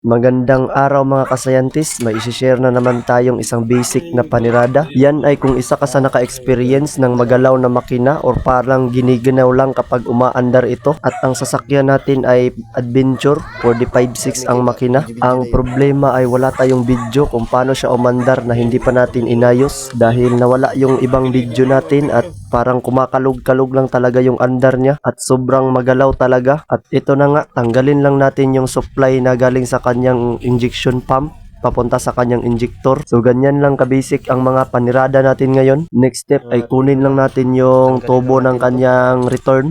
Magandang araw mga ka-scientist, may isi-share na naman tayong isang basic na panirada. Yan ay kung isa ka sa naka-experience ng magalaw na makina or parang giniginaw lang kapag umaandar ito. At ang sasakyan natin ay Adventure 456 ang makina. Ang problema ay wala tayong video kung paano siya umandar na hindi pa natin inayos dahil nawala yung ibang video natin at parang kumakalog-kalog lang talaga yung andar niya at sobrang magalaw talaga. At ito na nga, tanggalin lang natin yung supply na galing sa kanyang injection pump papunta sa kanyang injector. So ganyan lang kabasic ang mga panirada natin ngayon. Next step ay kunin lang natin yung tubo ng kanyang return.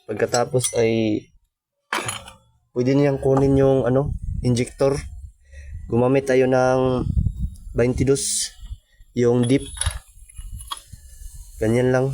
Pagkatapos ay pwede niyang kunin yung injector. Gumamit tayo ng 22 yung dip. Ganyan lang.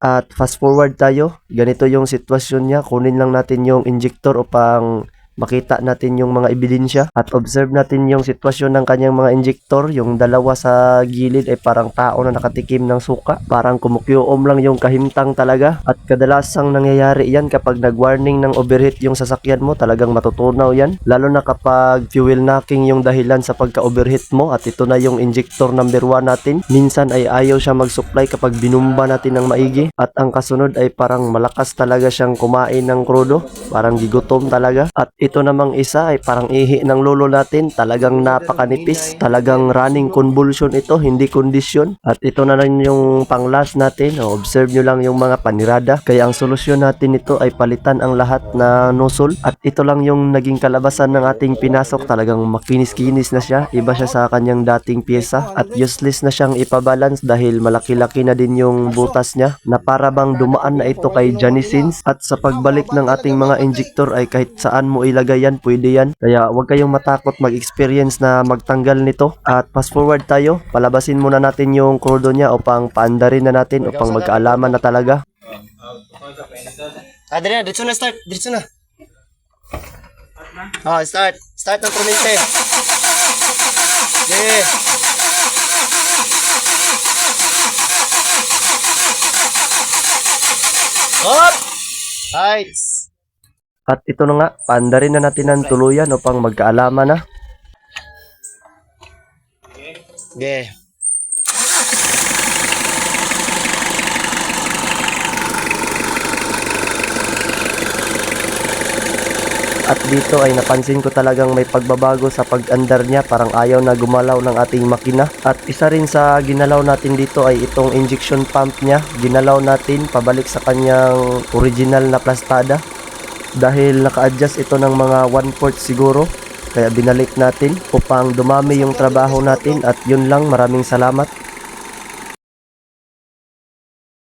At fast forward tayo. Ganito yung sitwasyon niya. Kunin lang natin yung injector upang makita natin yung mga ebidensya at observe natin yung sitwasyon ng kanyang mga injector. Yung dalawa sa gilid ay parang tao na nakatikim ng suka. Parang kumukyuom lang yung kahimtang talaga. At kadalasang nangyayari yan kapag nag-warning ng overheat yung sasakyan mo. Talagang matutunaw yan. Lalo na kapag fuel knocking yung dahilan sa pagka-overheat mo. At ito na yung injector number 1 natin. Minsan ay ayaw siya mag-supply kapag binumba natin ng maigi. At ang kasunod ay parang malakas talaga siyang kumain ng krudo. Parang gigutom talaga. At ito namang isa ay parang ihi ng lolo natin. Talagang napakanipis. Talagang running convulsion ito, hindi kondisyon. At ito na lang yung pang last natin. Observe nyo lang yung mga panirada. Kaya ang solusyon natin ito ay palitan ang lahat na nozzle. At ito lang yung naging kalabasan ng ating pinasok. Talagang makinis-kinis na siya. Iba siya sa kanyang dating pyesa. At useless na siyang ipabalance dahil malaki-laki na din yung butas niya. Na para bang dumaan na ito kay Janisins. At sa pagbalik ng ating mga injector ay kahit saan mo ilagay yan, pwede yan. Kaya huwag kayong matakot mag-experience na magtanggal nito. At fast forward tayo, palabasin muna natin yung crudo niya upang paandarin na natin upang magkaalaman na talaga. Adrian, dito na start. Dito na. Start. Start ng kuryente. Okay. Hop! Heights! At ito na nga, paandarin na natin ng tuluyan upang magkaalaman na. Okay. At dito ay napansin ko talagang may pagbabago sa pag-andar niya. Parang ayaw na gumalaw ng ating makina. At isa rin sa ginalaw natin dito ay itong injection pump niya. Ginalaw natin pabalik sa kanyang original na plastada. Dahil naka-adjust ito ng mga 1/4 siguro. Kaya binalik natin upang dumami yung trabaho natin. At yun lang, maraming salamat.